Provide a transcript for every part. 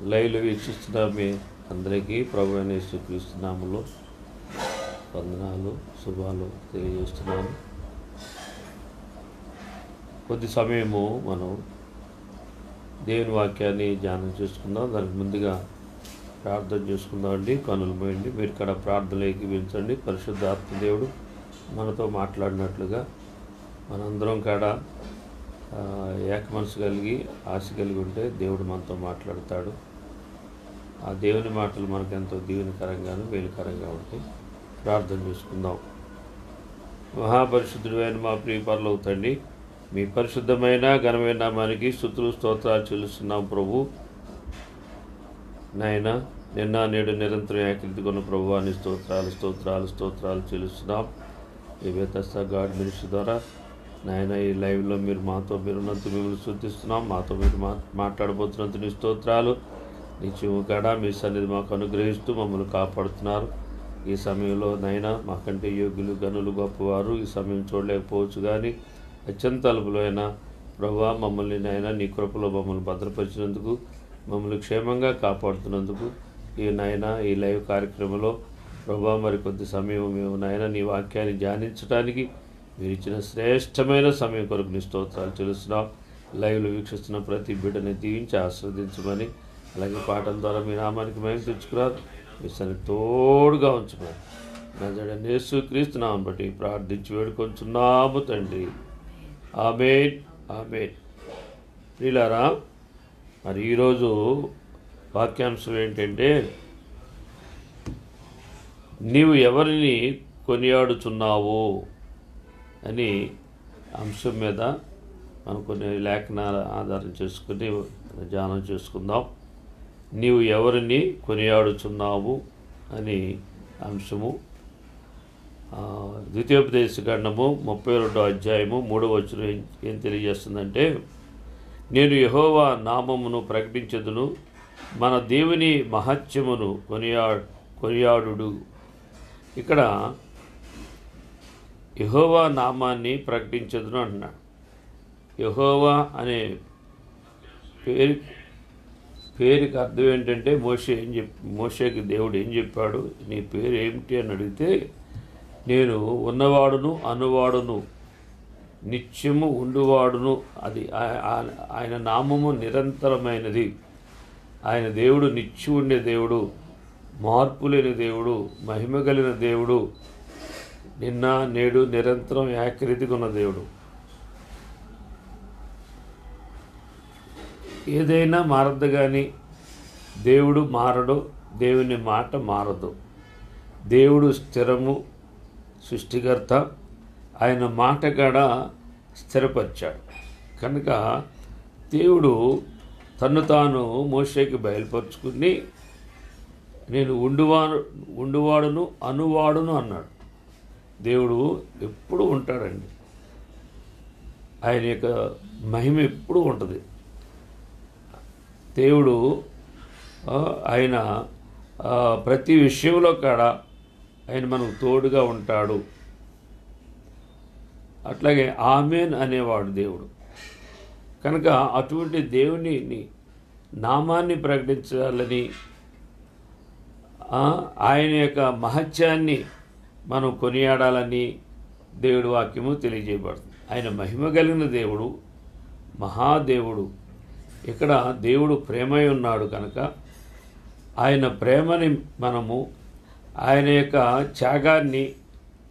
లైవ్లో వీక్షిస్తున్న మీ అందరికీ ప్రభువైన యేసుక్రీస్తు నామములో వందనాలు శుభాలు తెలియజేస్తున్నాను. కొద్ది సమయము మనం దేవుని వాక్యాన్ని ధ్యానం చేసుకుందాం. దానికి ముందుగా ప్రార్థన చేసుకుందామండి. కనులు పోయండి, మీరు ఇక్కడ ప్రార్థనలోకి వించండి. పరిశుద్ధాత్మ దేవుడు మనతో మాట్లాడినట్లుగా మనందరం కాడ ఏక మనసు కలిగి ఆశ కలిగి ఉంటే దేవుడు మనతో మాట్లాడతాడు. ఆ దేవుని మాటలు మనకు ఎంతో దీవెనకరంగాను మేలుకరంగా ఉంటాయి. ప్రార్థన చేసుకుందాం. మహాపరిశుద్ధుడైన మా ప్రియ పరలోక తండ్రి, మీ పరిశుద్ధమైన ఘనమైన నామానికి స్తుతులు స్తోత్రాలు చెల్లిస్తున్నాం ప్రభు. నాయన నిన్న నేడు నిరంతరం ఏకరీతి కొన్న ప్రభువాన్ని స్తోత్రాలు చెల్లిస్తున్నాం. ఈ బెతెస్దా గాడ్ మినిస్ట్రీ ద్వారా నాయన ఈ లైవ్లో మీరు ఉన్నంత మిమ్మల్ని స్తుతిస్తున్నాం. మాతో మీరు మాట్లాడబోతున్నంత నీ స్తోత్రాలు. నిత్యము కాడ మీ సన్నిధి మాకు అనుగ్రహిస్తూ మమ్మల్ని కాపాడుతున్నారు. ఈ సమయంలో నైనా మాకంటే యోగ్యులు గనులు గొప్పవారు ఈ సమయం చూడలేకపోవచ్చు, కానీ అత్యంత అల్పులైన ప్రభువా మమ్మల్ని నాయన నీ కృపలో మమ్మల్ని భద్రపరిచినందుకు, మమ్మల్ని క్షేమంగా కాపాడుతున్నందుకు ఈ లైవ్ కార్యక్రమంలో ప్రభువా మరి కొద్ది సమయం మేము నాయన నీ వాక్యాన్ని ధ్యానించడానికి మీరు ఇచ్చిన శ్రేష్టమైన సమయం కొరకు నీ స్తోత్రాలు చెల్లిస్తున్నాం. లైవ్లో వీక్షిస్తున్న ప్రతి బిడ్డని దీవించి ఆస్వాదించమని, అలాగే పాటల ద్వారా మీ నామానికి మేము తెచ్చుకున్నారు. మీ సన్ని తోడుగా ఉంచమని నజరేయుడైన యేసుక్రీస్తు నామమును బట్టి ప్రార్థించి వేడుకొంచున్నాము తండ్రి. ఆమేన్ ఆమేన్. ప్రియులారా, మరి ఈరోజు వాక్యాంశం ఏంటంటే, నీవు ఎవరిని కొనియాడుచున్నావు అని అంశం మీద మనం కొన్ని లేఖనాల ఆధారం చేసుకుని ధ్యానం చేసుకుందాం. నీవు ఎవరిని కొనియాడుచున్నావు అని అంశము. ద్వితీయోపదేశకాండము 32వ అధ్యాయము 3వ వచనం ఏం తెలియజేస్తుందంటే, నేను యెహోవా నామమును ప్రకటించెదను, మన దేవుని మహత్యమును కొనియాడుడు. ఇక్కడ యెహోవా నామాన్ని ప్రకటించెదను అంటున్నాడు. యెహోవా అనే పేరుకి అర్థం ఏంటంటే, మోషేకి దేవుడు ఏం చెప్పాడు, నీ పేరు ఏమిటి అని అడిగితే, నేను ఉన్నవాడును అనువాడును నిత్యము ఉండువాడును. అది ఆయన నామము నిరంతరమైనది. ఆయన దేవుడు నిత్యం ఉండే దేవుడు, మార్పు లేని దేవుడు, మహిమ కలిగిన దేవుడు, నిన్న నేడు నిరంతరం ఏకరీతిగా ఉన్న దేవుడు. ఏదైనా మారద్దు, కానీ దేవుడు మారడు, దేవుని మాట మారదు. దేవుడు స్థిరము, సృష్టికర్త, ఆయన మాట కాడ స్థిరపరిచాడు. కనుక దేవుడు తను తాను మోషేకి బయలుపరుచుకుని, నేను ఉండువాడును అనువాడును అన్నాడు. దేవుడు ఎప్పుడు ఉంటాడండి. ఆయన యొక్క మహిమ ఎప్పుడు ఉంటుంది. దేవుడు ఆయన ప్రతి విషయంలో కాడ ఆయన మనకు తోడుగా ఉంటాడు. అట్లాగే ఆమేన్ అనేవాడు దేవుడు. కనుక అటువంటి దేవుని నామాన్ని ప్రకటించాలని, ఆయన యొక్క మహత్యాన్ని మనం కొనియాడాలని దేవుడి వాక్యము తెలియజేయబడుతుంది. ఆయన మహిమ కలిగిన దేవుడు, మహాదేవుడు. ఇక్కడ దేవుడు ప్రేమై ఉన్నాడు కనుక ఆయన ప్రేమని మనము, ఆయన యొక్క త్యాగాన్ని,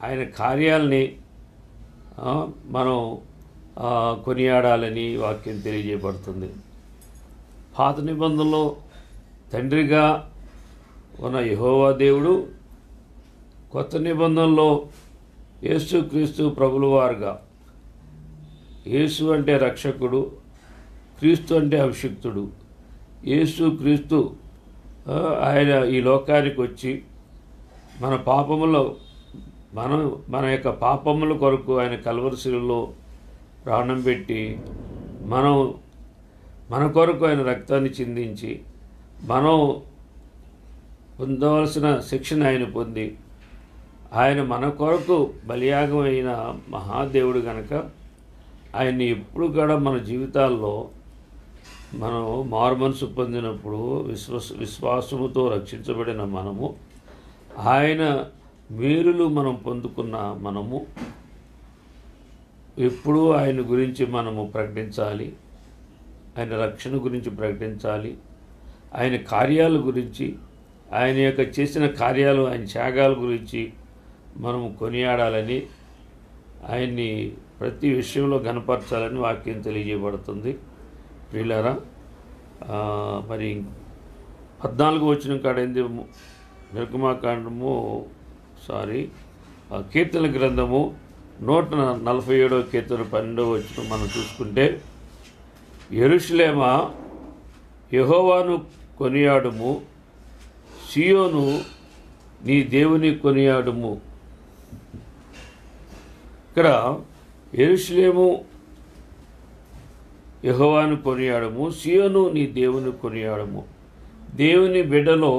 ఆయన కార్యాలని మనం కొనియాడాలని వాక్యం తెలియజేయబడుతుంది. పాత నిబంధనలో తండ్రిగా ఉన్న యెహోవా దేవుడు, కొత్త నిబంధనలో యేసుక్రీస్తు ప్రభుల వారుగా, యేసు అంటే రక్షకుడు, క్రీస్తు అంటే అభిషిక్తుడు. యేసుక్రీస్తు ఆయన ఈ లోకానికి వచ్చి మన పాపములో మన యొక్క పాపముల కొరకు ఆయన కల్వరి శిలువలో ప్రాణం పెట్టి, మన కొరకు ఆయన రక్తాన్ని చిందించి, మనం పొందవలసిన శిక్షణ ఆయన పొంది, ఆయన మన కొరకు బలియాగం అయిన మహాదేవుడు కనుక ఆయన్ని ఎప్పుడు కూడా మన జీవితాల్లో మనం మారుమనసు పొందినప్పుడు విశ్వాసముతో రక్షించబడిన మనము, ఆయన మేలులు మనం పొందుకున్న మనము ఎప్పుడూ ఆయన గురించి మనము ప్రకటించాలి, ఆయన రక్షణ గురించి ప్రకటించాలి, ఆయన కార్యాల గురించి, ఆయన యొక్క చేసిన కార్యాలు, ఆయన త్యాగాల గురించి మనము కొనియాడాలని, ఆయన్ని ప్రతి విషయంలో గణపరచాలని వాక్యం తెలియజేయబడుతుంది. ప్రియులారా, మరి 14 వచనం కాడైంది నిర్గమాకాండము కీర్తన గ్రంథము 147వ కీర్తన 12వ వచనం మనం చూసుకుంటే, యెరూషలేమా యెహోవాను కొనియాడుము, సియోను నీ దేవుని కొనియాడుము. ఇక్కడ యెరూషలేము యెహోవాను కొనియాడము, సియోను నీ దేవుని కొనియాడము. దేవుని బిడ్డలో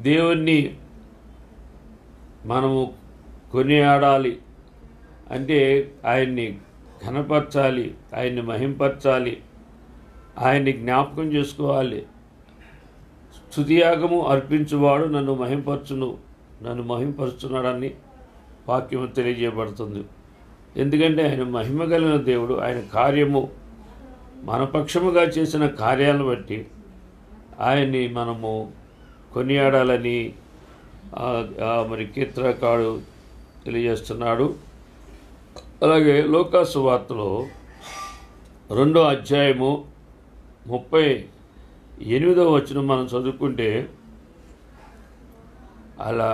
దేవుణ్ణి మనము కొనియాడాలి అంటే ఆయన్ని ఘనపరచాలి, ఆయన్ని మహింపరచాలి, ఆయన్ని జ్ఞాపకం చేసుకోవాలి. స్తుతియాగము అర్పించువాడు నన్ను మహింపరుచున్నాడని వాక్యము తెలియజేయబడుతుంది. ఎందుకంటే ఆయన మహిమ కలిగిన దేవుడు. ఆయన కార్యము మనపక్షముగా చేసిన కార్యాలను బట్టి ఆయన్ని మనము కొనియాడాలని మరి కీర్తనకారుడు తెలియజేస్తున్నాడు. అలాగే లూకాసు వార్తలో 2వ అధ్యాయము 38వ వచనం మనం చదువుకుంటే, అలా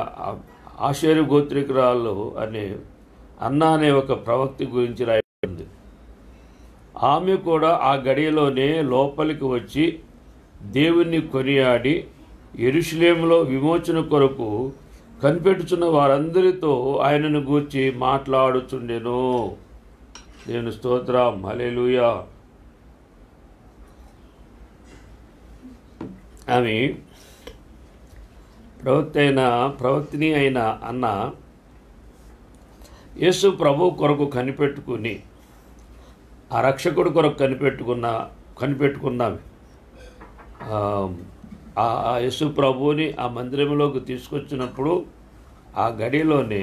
ఆషేరు గోత్రికురాలు అన్నా అనే ఒక ప్రవక్త గురించి రాయబడింది. ఆమె కూడా ఆ గడియలోనే లోపలికి వచ్చి దేవుణ్ణి కొనియాడి యెరూషలేములో విమోచన కొరకు కనిపెట్టుచున్న వారందరితో ఆయనను గూర్చి మాట్లాడుచుండెను. దేవుని స్తోత్రం, హల్లెలూయా. ఆమె ప్రవక్తిని అయిన అన్న యేసు ప్రభు కొరకు కనిపెట్టుకుని, ఆ రక్షకుడు కొరకు కనిపెట్టుకున్నాము. ఆ యేసు ప్రభువుని ఆ మందిరంలోకి తీసుకొచ్చినప్పుడు ఆ గడిలోనే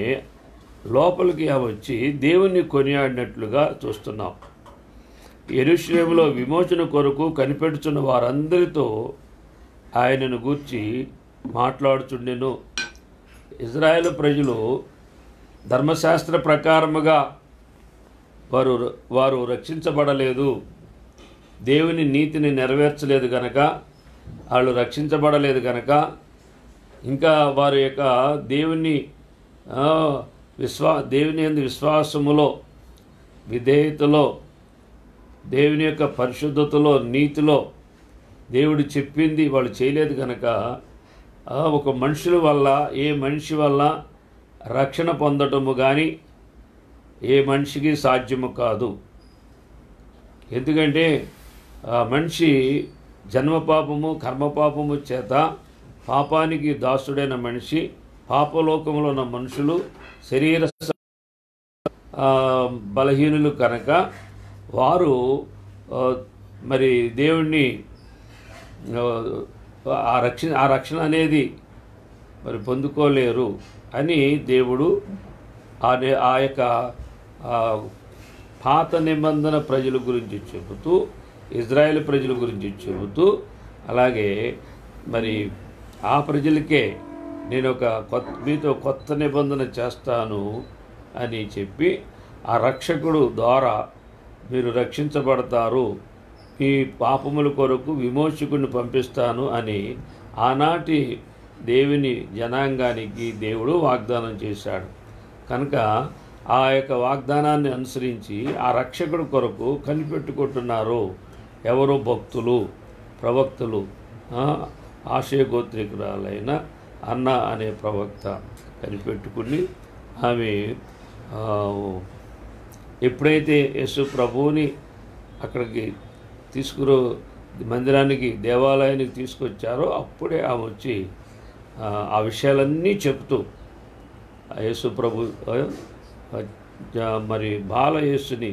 లోపలికి వచ్చి దేవుణ్ణి కొనియాడినట్లుగా చూస్తున్నాం. యెరూషలేములో విమోచన కొరకు కనిపెట్టుచున్న వారందరితో ఆయనను గూర్చి మాట్లాడుచుండెను. ఇజ్రాయేలు ప్రజలు ధర్మశాస్త్ర ప్రకారముగా వారు రక్షించబడలేదు, దేవుని నీతిని నెరవేర్చలేదు కనుక, వాళ్ళు రక్షించబడలేదు కనుక, ఇంకా వారి యొక్క దేవుని యందు విశ్వాసములో, విధేయతలో, దేవుని యొక్క పరిశుద్ధతలో, నీతిలో దేవుడు చెప్పింది వాళ్ళు చేయలేదు కనుక ఒక ఏ మనిషి వల్ల రక్షణ పొందటము కానీ ఏ మనిషికి సాధ్యము కాదు. ఎందుకంటే మనిషి జన్మపాపము కర్మపాపము చేత పాపానికి దాసుడైన మనిషి, పాపలోకంలో ఉన్న మనుషులు శరీర బలహీనులు కనుక వారు మరి దేవుణ్ణి ఆ రక్షణ అనేది మరి పొందుకోలేరు అని దేవుడు ఆ యొక్క పాత నిబంధన ప్రజల గురించి చెబుతూ, ఇజ్రాయేల్ ప్రజల గురించి చెబుతూ, అలాగే మరి ఆ ప్రజలకే నేను మీతో కొత్త నిబంధన చేస్తాను అని చెప్పి, ఆ రక్షకుడు ద్వారా మీరు రక్షించబడతారు, మీ పాపముల కొరకు విమోచకుడిని పంపిస్తాను అని ఆనాటి దేవుని జనాంగానికి దేవుడు వాగ్దానం చేశాడు. కనుక ఆ యొక్క వాగ్దానాన్ని అనుసరించి ఆ రక్షకుడి కొరకు కనిపెట్టుకుంటున్నారు ఎవరు? భక్తులు, ప్రవక్తలు. ఆశయగోత్రికురాలైన అన్న అనే ప్రవక్త కనిపెట్టుకుని ఆమె ఎప్పుడైతే యేసు ప్రభువుని అక్కడికి మందిరానికి, దేవాలయానికి తీసుకొచ్చారో అప్పుడే ఆమె వచ్చి ఆ విషయాలన్నీ చెప్తూ, యేసు ప్రభు మరి బాలయేసుని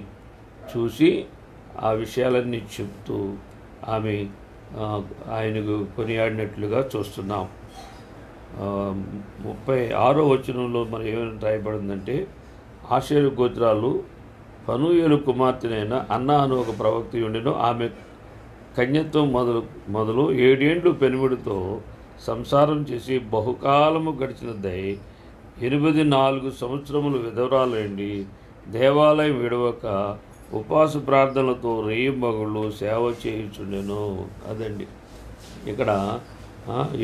చూసి ఆ విషయాలన్నీ చెప్తూ ఆమె ఆయనకు కొనియాడినట్లుగా చూస్తున్నాం. 36వ వచనంలో మనం ఏమైనా రాయబడిందంటే, ఆషేరు గోత్రాలు పనూయేలు కుమార్తెనైన అన్నా అను ఒక ప్రవక్త ఉండెను. ఆమె కన్యత్వం మొదలు 7 ఏండ్లు పెనుమిడితో సంసారం చేసి బహుకాలము గడిచినదై 84 సంవత్సరములు విధవరాలండి దేవాలయం విడవక ఉపవాస ప్రార్థనలతో రేయింబగళ్ళు సేవ చేయుచుండెను. అదండి ఇక్కడ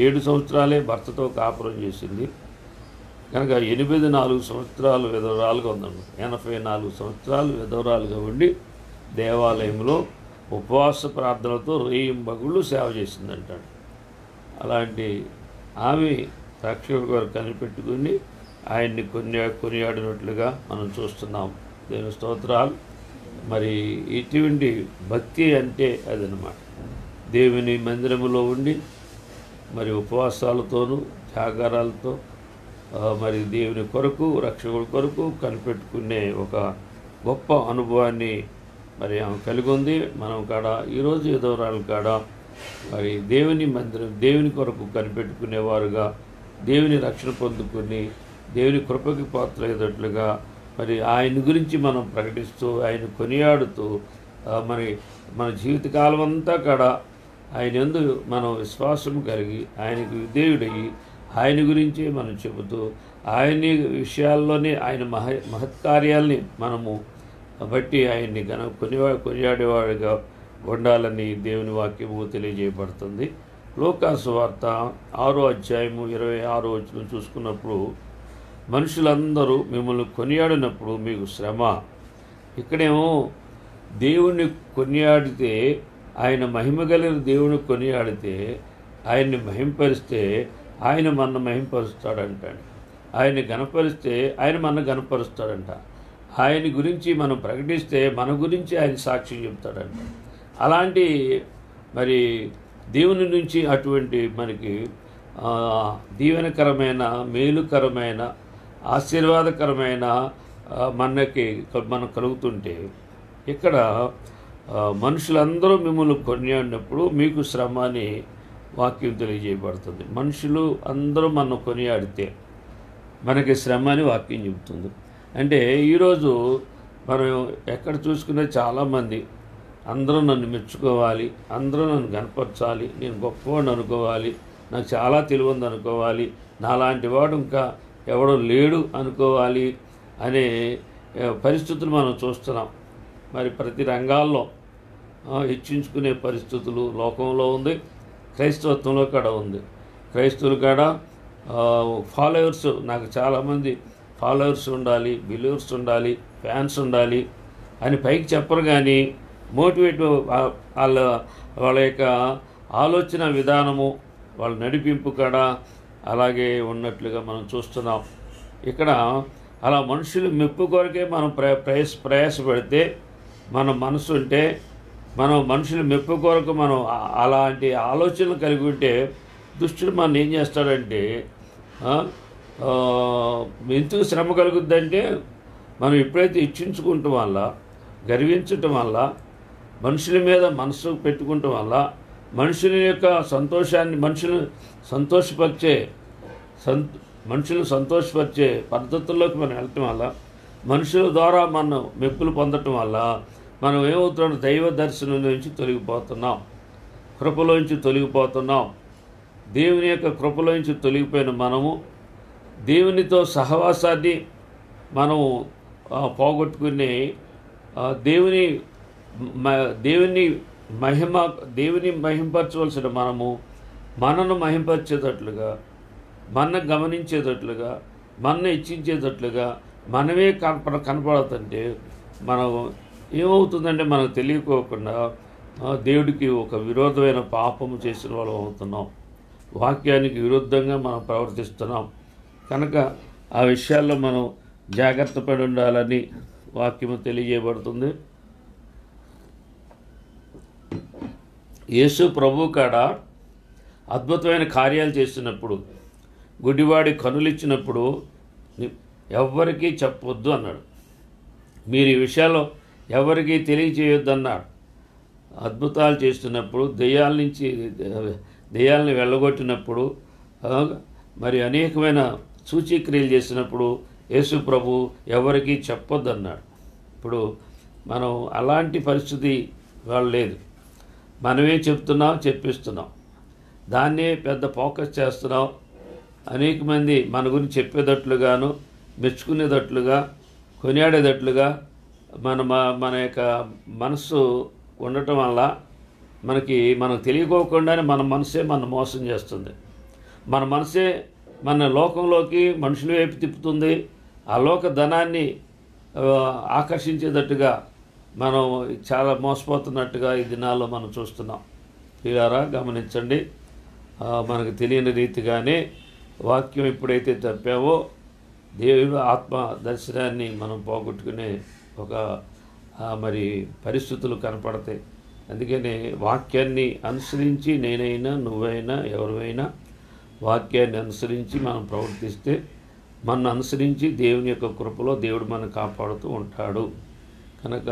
7 సంవత్సరాలే భర్తతో కాపురం చేసింది కనుక 84 సంవత్సరాలు విధవరాలుగా ఉందండి. 84 సంవత్సరాలు విధవరాలుగా ఉండి దేవాలయంలో ఉపవాస ప్రార్థనలతో రేయింబగళ్ళు సేవ చేసిందంటాడు. అలాంటి ఆమె రక్షకుడు గారు కనిపెట్టుకుని ఆయన్ని కొనియాడినట్లుగా మనం చూస్తున్నాం. దేవుని స్తోత్రాలు. మరి ఇటువంటి భక్తి అంటే అదనమాట. దేవుని మందిరములో ఉండి మరి ఉపవాసాలతోనూ జాగారాలతో మరి దేవుని కొరకు రక్షకుడి కొరకు కనిపెట్టుకునే ఒక గొప్ప అనుభవాన్ని మరి ఆమె కలిగి ఉంది. మనం కాడ ఈరోజు విధవరాలు కాడ మరి దేవుని మందిరం దేవుని కొరకు కనిపెట్టుకునేవారుగా దేవుని రక్షణ పొందుకుని దేవుని కృపకి పాత్రయ్యేటట్లుగా మరి ఆయన గురించి మనం ప్రకటిస్తూ ఆయన కొనియాడుతూ మరి మన జీవితకాలం అంతా కాడ ఆయన యందు మనం విశ్వాసం కలిగి ఆయనకు విధేయుడయ్యి ఆయన గురించి మనం చెబుతూ ఆయన విషయాల్లోనే ఆయన మహత్కార్యాల్ని మనము బట్టి ఆయన్ని కొనియాడేవాడిగా ఉండాలని దేవుని వాక్యము తెలియజేయబడుతుంది. లూకా సువార్త 6వ అధ్యాయము 26వ వచనం చూసుకున్నప్పుడు, మనుషులందరూ మిమ్మల్ని కొనియాడినప్పుడు మీకు శ్రమ. ఇక్కడేమో దేవుణ్ణి కొనియాడితే ఆయన మహిమ కలిగిన దేవుని కొనియాడితే ఆయన్ని మహింపరిస్తే ఆయన మన మహింపరుస్తాడంటాడు. ఆయన్ని గణపరిస్తే ఆయన మన గణపరుస్తాడంట. ఆయన గురించి మనం ప్రకటిస్తే మన గురించి ఆయన సాక్ష్యం చెప్తాడంట. అలాంటి మరి దేవుని నుంచి అటువంటి మనకి దీవెనకరమైన మేలుకరమైన ఆశీర్వాదకరమైన మనం కలుగుతుంటే ఇక్కడ మనుషులందరూ మిమ్మల్ని కొనియాడినప్పుడు మీకు శ్రమ అని వాక్యం తెలియజేయబడుతుంది. మనుషులు అందరూ మనం కొనియాడితే మనకి శ్రమ అని వాక్యం చెబుతుంది. అంటే ఈరోజు మనం ఎక్కడ చూసుకునే చాలామంది అందరూ నన్ను మెచ్చుకోవాలి, అందరూ నన్ను కనపరచాలి, నేను గొప్పవాడిని అనుకోవాలి, నాకు చాలా తెలివి ఉంది అనుకోవాలి, నాలాంటి వాడు ఇంకా ఎవడో లేడు అనుకోవాలి అనే పరిస్థితులు మనం చూస్తున్నాం. మరి ప్రతి రంగాల్లో హెచ్చించుకునే పరిస్థితులు లోకంలో ఉంది, క్రైస్తవత్వంలో కూడా ఉంది. క్రైస్తవులు కూడా ఫాలోవర్స్, నాకు చాలామంది ఫాలోవర్స్ ఉండాలి, బిలీవర్స్ ఉండాలి, ఫ్యాన్స్ ఉండాలి అని పైకి చెప్పరు, కానీ మోటివేట్ వాళ్ళ యొక్క ఆలోచన విధానము వాళ్ళ నడిపింపు కూడా అలాగే ఉన్నట్లుగా మనం చూస్తున్నాం. ఇక్కడ అలా మనుషులు మెప్పు కొరకే మనం ప్రయాసపడితే, మన మనసు ఉంటే, మనం మనుషుల మెప్పు కొరకు మనం అలాంటి ఆలోచనలు కలిగి ఉంటే దుష్టుడు మనం ఏం చేస్తాడంటే, ఎందుకు శ్రమ కలుగుద్దంటే మనం ఎప్పుడైతే ఇచ్చించుకుంటాం వల్ల, గర్వించటం వల్ల, మనుషుల మీద మనసు పెట్టుకుంటాం వల్ల, మనుషుల యొక్క సంతోషాన్ని మనుషులు సంతోషపరిచే పద్ధతుల్లోకి మనం వెళ్ళటం వల్ల, మనుషుల ద్వారా మనం మెప్పులు పొందటం వల్ల మనం ఏమవుతున్నాం, దైవ దర్శనం నుంచి తొలగిపోతున్నాం, కృపలోంచి తొలగిపోతున్నాం. దేవుని యొక్క కృపలోంచి తొలగిపోయిన మనము దేవునితో సహవాసాన్ని మనము పోగొట్టుకుని దేవుని మహింపరచవలసిన మనము మనను మహింపరిచేటట్లుగా, మన గమనించేటట్లుగా, మన ఇచ్చించేటట్లుగా మనమే కనపడుతుంటే మనం ఏమవుతుందంటే మనకు తెలియకోకుండా దేవుడికి ఒక విరోధమైన పాపము చేసిన వాళ్ళం అవుతున్నాం, వాక్యానికి విరుద్ధంగా మనం ప్రవర్తిస్తున్నాం. కనుక ఆ విషయాల్లో మనం జాగ్రత్త పడి ఉండాలని వాక్యము తెలియజేయబడుతుంది. యేసు ప్రభు కాడ అద్భుతమైన కార్యాలు చేసినప్పుడు, గుడ్డివాడి కనులిచ్చినప్పుడు ఎవ్వరికీ చెప్పొద్దు అన్నాడు. మీరు ఈ విషయాల్లో ఎవరికీ తెలియజేయొద్దు అన్నాడు. అద్భుతాలు చేస్తున్నప్పుడు, దెయ్యాలని వెళ్ళగొట్టినప్పుడు, మరి అనేకమైన సూచక్రియలు చేసినప్పుడు యేసు ప్రభు ఎవరికీ చెప్పొద్దన్నాడు. ఇప్పుడు మనం అలాంటి పరిస్థితి వాళ్ళు లేదు. మనమే చెప్తున్నాం, చెప్పిస్తున్నాం, దాన్నే పెద్ద ఫోకస్ చేస్తున్నాం. అనేక మంది మన గురించి చెప్పేటట్లుగాను, మెచ్చుకునేటట్లుగా, కొనియాడేటట్లుగా మన యొక్క మనస్సు ఉండటం వల్ల మనకు తెలియకోకుండానే మన మనసే మన మోసం చేస్తుంది. మన మనసే మన లోకంలోకి, మనుషుల వైపు తిప్పుతుంది. ఆ లోక ధనాన్ని ఆకర్షించేటట్టుగా మనం చాలా మోసపోతున్నట్టుగా ఈ దినాల్లో మనం చూస్తున్నాం. ప్రియులారా, గమనించండి. మనకు తెలియని రీతిగానే వాక్యం ఎప్పుడైతే తప్పావో దేవుడు ఆత్మ దర్శనాన్ని మనం పోగొట్టుకునే ఒక మరి పరిస్థితులు కనపడతాయి. అందుకనే వాక్యాన్ని అనుసరించి నేనైనా, నువ్వైనా, ఎవరైనా వాక్యాన్ని అనుసరించి మనం ప్రవర్తిస్తే, మనను అనుసరించి దేవుని యొక్క కృపలో దేవుడు మనం కాపాడుతూ ఉంటాడు. కనుక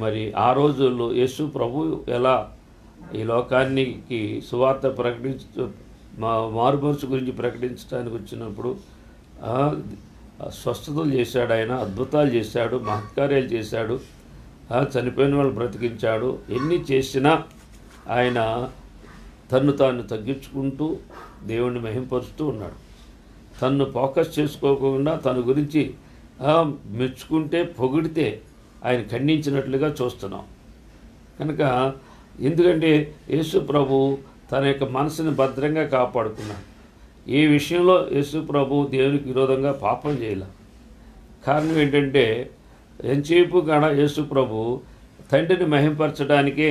మరి ఆ రోజుల్లో యేసు ప్రభు ఎలా ఈ లోకానికి సువార్త మారుమనసు గురించి ప్రకటించడానికి వచ్చినప్పుడు స్వస్థతలు చేశాడు, ఆయన అద్భుతాలు చేశాడు, మహత్కార్యాలు చేశాడు, చనిపోయిన వాళ్ళు బ్రతికించాడు. ఎన్ని చేసినా ఆయన తన్ను తాను తగ్గించుకుంటూ దేవుణ్ణి మహింపరుస్తూ ఉన్నాడు. తన్ను ఫోకస్ చేసుకోకుండా తన గురించి మెచ్చుకుంటే, పొగిడితే ఆయన ఖండించినట్లుగా చూస్తున్నాం. కనుక ఎందుకంటే యేసు ప్రభు తన యొక్క మనసుని భద్రంగా కాపాడుకున్నాడు. ఏ విషయంలో యేసు ప్రభు దేవునికి విరోధంగా పాపం చేయలే. కారణం ఏంటంటే ఎంతసేపు కాడ యేసు ప్రభు తండ్రిని మహింపరచడానికే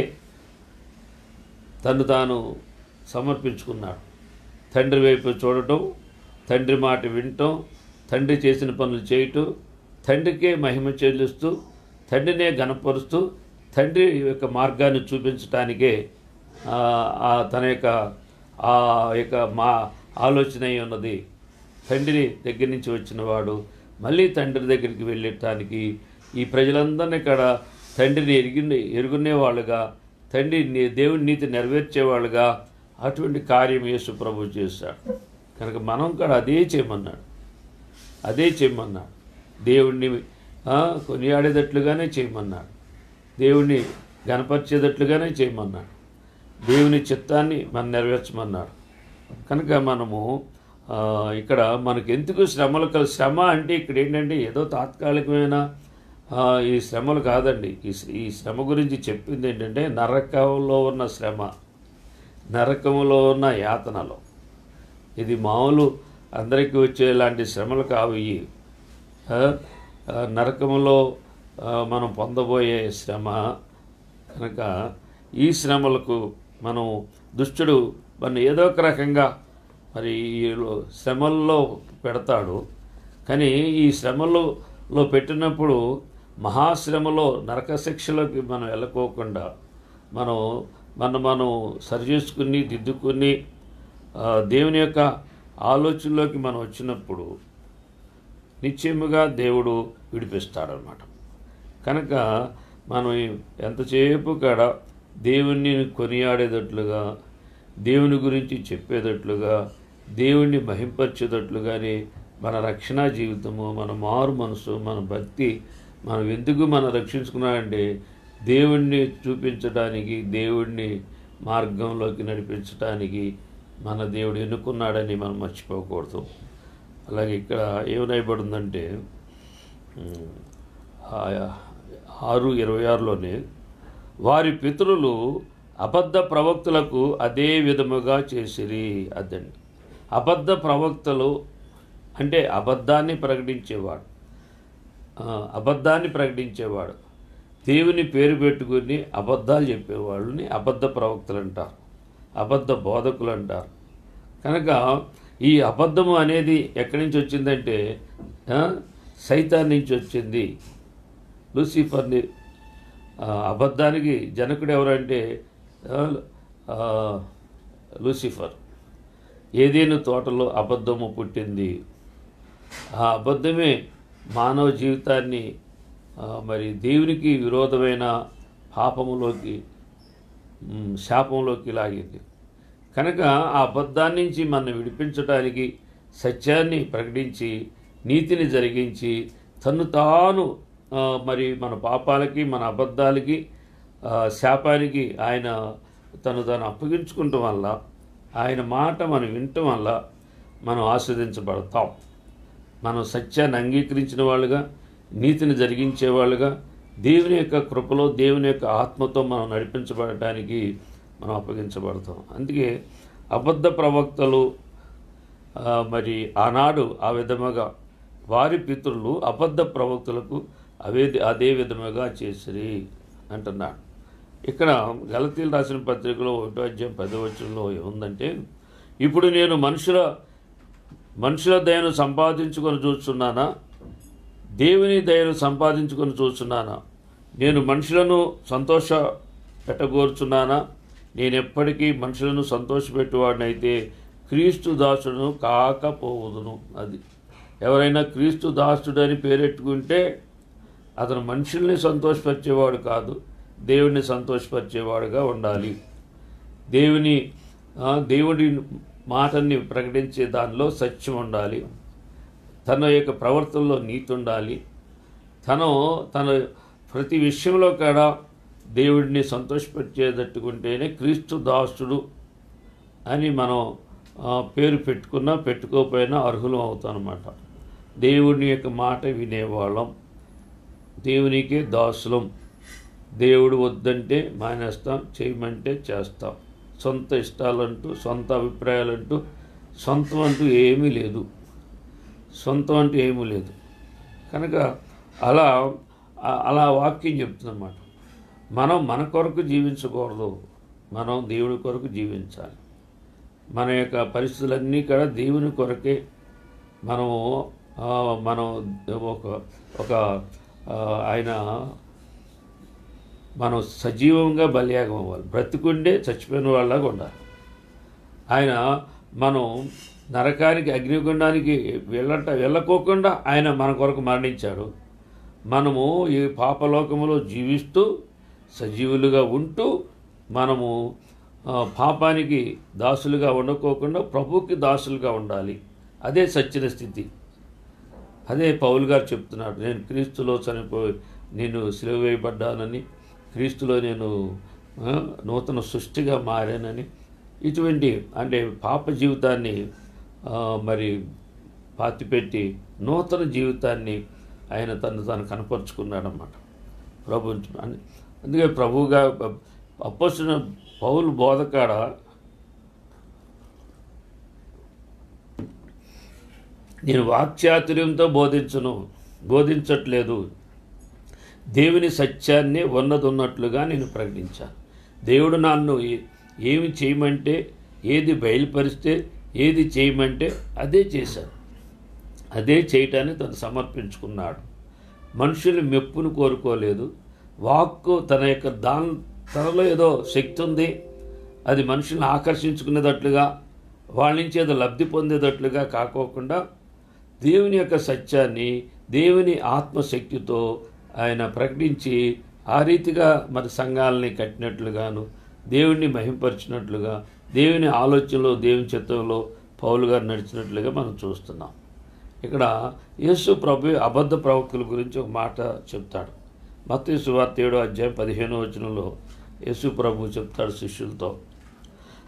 తను తాను సమర్పించుకున్నాడు. తండ్రి వైపు చూడటం, తండ్రి మాట వినటం, తండ్రి చేసిన పనులు చేయటం, తండ్రికే మహిమ చెల్లిస్తూ, తండ్రినే ఘనపరుస్తూ, తండ్రి యొక్క మార్గాన్ని చూపించడానికే తన యొక్క మా ఆలోచన అయి ఉన్నది. తండ్రి దగ్గర నుంచి వచ్చినవాడు మళ్ళీ తండ్రి దగ్గరికి వెళ్ళటానికి, ఈ ప్రజలందరినీ ఇక్కడ తండ్రిని ఎరుగునేవాళ్ళుగా, దేవుని నీతి నెరవేర్చేవాళ్ళుగా అటువంటి కార్యం యేసు ప్రభు చేశాడు. కనుక మనం కూడా అదే చేయమన్నాడు. దేవుణ్ణి కొనియాడేటట్లుగానే చేయమన్నాడు. దేవుణ్ణి గణపరిచేటట్లుగానే చేయమన్నాడు. దేవుని చిత్తాన్ని మనం నెరవేర్చమన్నాడు. కనుక మనము ఇక్కడ మనకు ఎందుకు శ్రమ అంటే ఇక్కడ ఏంటంటే ఏదో తాత్కాలికమైన ఈ శ్రమలు కాదండి. ఈ శ్రమ గురించి చెప్పింది ఏంటంటే నరకంలో ఉన్న శ్రమ, నరకంలో ఉన్న యాతనలో. ఇది మామూలు అందరికీ వచ్చేలాంటి శ్రమలు కావు. ఈ నరకంలో మనం పొందబోయే శ్రమ. కనుక ఈ శ్రమలకు మనం దుష్టుడు మన ఏదో ఒక రకంగా మరి ఈ శ్రమల్లో పెడతాడు. కానీ ఈ శ్రమలో పెట్టినప్పుడు మహాశ్రమలో నరక శిక్షలోకి మనం వెళ్ళకోకుండా మనం సరిచేసుకుని దిద్దుకుని దేవుని యొక్క ఆలోచనలోకి మనం వచ్చినప్పుడు నిశ్చయముగా దేవుడు విడిపిస్తాడనమాట. కనుక మనం ఎంతసేపు కాడ దేవుణ్ణి కొనియాడేటట్లుగా, దేవుని గురించి చెప్పేటట్లుగా, దేవుణ్ణి మహింపరిచేటట్లుగానే మన రక్షణ జీవితము, మన మారు మనసు, మన భక్తి మనం ఎందుకు రక్షించుకున్నామంటే దేవుణ్ణి చూపించడానికి, దేవుణ్ణి మార్గంలోకి నడిపించడానికి మన దేవుడు ఎన్నుకున్నాడని మనం మర్చిపోకూడదు. అలాగే ఇక్కడ ఏమనైపడుందంటే 6:26లోనే వారి పితరులు అబద్ధ ప్రవక్తలకు అదే విధముగా చేసిరి. అదండి అబద్ధ ప్రవక్తలు అంటే అబద్ధాన్ని ప్రకటించేవాడు, దేవుని పేరు పెట్టుకుని అబద్ధాలు చెప్పేవాళ్ళని అబద్ధ ప్రవక్తలు అంటారు, అబద్ధ బోధకులు అంటారు. కనుక ఈ అబద్ధము అనేది ఎక్కడి నుంచి వచ్చిందంటే సైతాన్ నుంచి వచ్చింది. లూసిఫర్ని అబద్ధానికి జనకుడు ఎవరంటే లూసిఫర్. ఏదేను తోటలో అబద్ధము పుట్టింది. ఆ అబద్ధమే మానవ జీవితాన్ని మరి దేవునికి విరోధమైన పాపములోకి శాపంలోకి లాగింది. కనుక ఆ అబద్ధాన్ని నుంచి మనం విడిపించడానికి సత్యాన్ని ప్రకటించి నీతిని జరిగించి తను తాను మరి మన పాపాలకి మన అబద్ధాలకి శాపానికి ఆయన తను అప్పగించుకోవటం వల్ల ఆయన మాట మనం వినటం వల్ల మనం ఆస్వాదించబడతాం. మనం సత్యాన్ని అంగీకరించిన వాళ్ళుగా నీతిని జరిగించేవాళ్ళుగా దేవుని యొక్క కృపలో దేవుని యొక్క ఆత్మతో మనం నడిపించబడటానికి మనం అప్పగించబడతాం. అందుకే అబద్ధ ప్రవక్తలు మరి ఆనాడు ఆ విధముగా వారి పితరులు అబద్ధ ప్రవక్తలకు అదే విధముగా చేసిరి అంటున్నాడు. ఇక్కడ గలతీయులు రాసిన పత్రికలో 1వ అధ్యాయం 10వ వచనంలో ఏముందంటే, ఇప్పుడు నేను మనుషుల దయను సంపాదించుకొని చూస్తున్నానా, దేవుని దయను సంపాదించుకొని చూస్తున్నానా? నేను మనుషులను సంతోష పెట్టగోరుచున్నానా? నేను ఎప్పటికీ మనుషులను సంతోషపెట్టేవాడినైతే క్రీస్తు దాసుడును కాకపోవుదును. అది ఎవరైనా క్రీస్తు దాసుడని పేరెట్టుకుంటే అతను మనుషుల్ని సంతోషపరిచేవాడు కాదు, దేవుడిని సంతోషపరిచేవాడుగా ఉండాలి. దేవుడి మాటని ప్రకటించే దానిలో సత్యం ఉండాలి. తన యొక్క ప్రవర్తనలో నీతి ఉండాలి. తన ప్రతి విషయంలో కూడా దేవుడిని సంతోషపెట్టేటట్టుకుంటేనే క్రీస్తు దాసుడు అని మనం పేరు పెట్టుకున్నా పెట్టుకోకపోయినా అర్హులం అవుతాం అన్నమాట. దేవుని యొక్క మాట వినేవాళ్ళం, దేవునికే దాసులం. దేవుడు వద్దంటే మానేస్తాం, చేయమంటే చేస్తాం. సొంత ఇష్టాలంటూ సొంత అభిప్రాయాలంటూ సొంతం అంటూ ఏమీ లేదు. కనుక అలా వాక్యం చెప్తుందన్నమాట. మనం మన కొరకు జీవించకూడదు, మనం దేవుడి కొరకు జీవించాలి. మన యొక్క పరిస్థితులన్నీ కూడా దేవుని కొరకే మనం ఒక ఆయన మనం సజీవంగా బలియాగం అవ్వాలి. బ్రతికుండే చచ్చిపోయిన వాళ్ళలాగా ఉండాలి. మనం నరకానికి అగ్నిగుండానికి వెళ్ళకోకుండా ఆయన మన కొరకు మరణించాడు. మనము ఈ పాపలోకములో జీవిస్తూ సజీవులుగా ఉంటూ మనము పాపానికి దాసులుగా ఉండకోకుండా ప్రభువుకి దాసులుగా ఉండాలి. అదే సత్యన స్థితి. అదే పౌలు గారు చెప్తున్నాడు, నేను క్రీస్తులో చనిపోయి నేను సిలువ వేయబడ్డానని, క్రీస్తులో నేను నూతన సృష్టిగా మారానని. ఇటువంటి అంటే పాప జీవితాన్ని మరి పాతిపెట్టి నూతన జీవితాన్ని ఆయన తను కనపరుచుకున్నాడన్నమాట ప్రభు. అందుకే ప్రభువుగా అపోస్తలుడైన పౌలు బోధకాడ నేను వాక్చాతుర్యంతో బోధించట్లేదు, దేవుని సత్యాన్ని ఉన్నట్లుగా నేను ప్రకటించాను. దేవుడు నన్ను ఏమి చేయమంటే, ఏది బయలుపరిస్తే, ఏది చేయమంటే అదే చేశాను. అదే చేయటాన్ని తను సమర్పించుకున్నాడు. మనుషులు మెప్పును కోరుకోలేదు. వాక్కు తనలో ఏదో శక్తి ఉంది, అది మనుషులను ఆకర్షించుకునేటట్లుగా వాళ్ళ నుంచి ఏదో లబ్ధి పొందేటట్లుగా కాకోకుండా దేవుని యొక్క సత్యాన్ని దేవుని ఆత్మశక్తితో ఆయన ప్రకటించి ఆ రీతిగా మరి సంఘాలని కట్టినట్లుగాను, దేవుణ్ణి మహింపరిచినట్లుగా, దేవుని ఆలోచనలో దేవుని చిత్తంలో పౌలు గారు నడిచినట్లుగా మనం చూస్తున్నాం. ఇక్కడ యేసు ప్రభు అబద్ధ ప్రవక్తల గురించి ఒక మాట చెప్తాడు. మత్తయి సువార్త 7వ అధ్యాయం 15వ వచనంలో యేసు ప్రభు చెప్తాడు శిష్యులతో,